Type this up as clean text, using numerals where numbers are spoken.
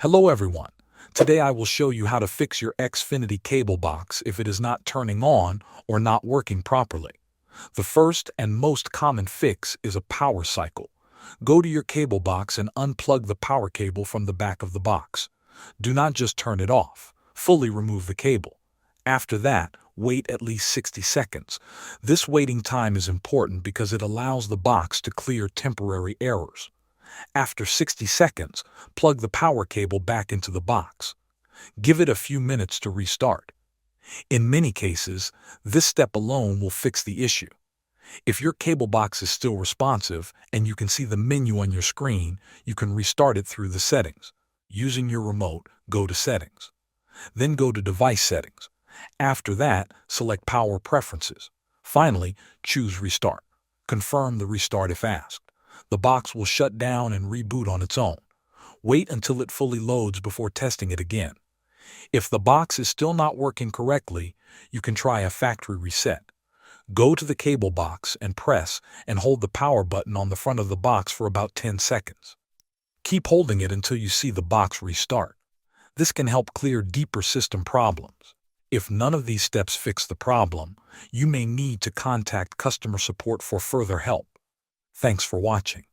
Hello everyone. Today I will show you how to fix your Xfinity cable box if it is not turning on or not working properly. The first and most common fix is a power cycle. Go to your cable box and unplug the power cable from the back of the box. Do not just turn it off. Fully remove the cable. After that, wait at least 60 seconds. This waiting time is important because it allows the box to clear temporary errors. After 60 seconds, plug the power cable back into the box. Give it a few minutes to restart. In many cases, this step alone will fix the issue. If your cable box is still responsive and you can see the menu on your screen, you can restart it through the settings. Using your remote, go to Settings. Then go to Device Settings. After that, select Power Preferences. Finally, choose Restart. Confirm the restart if asked. The box will shut down and reboot on its own. Wait until it fully loads before testing it again. If the box is still not working correctly, you can try a factory reset. Go to the cable box and press and hold the power button on the front of the box for about 10 seconds. Keep holding it until you see the box restart. This can help clear deeper system problems. If none of these steps fix the problem, you may need to contact customer support for further help. Thanks for watching.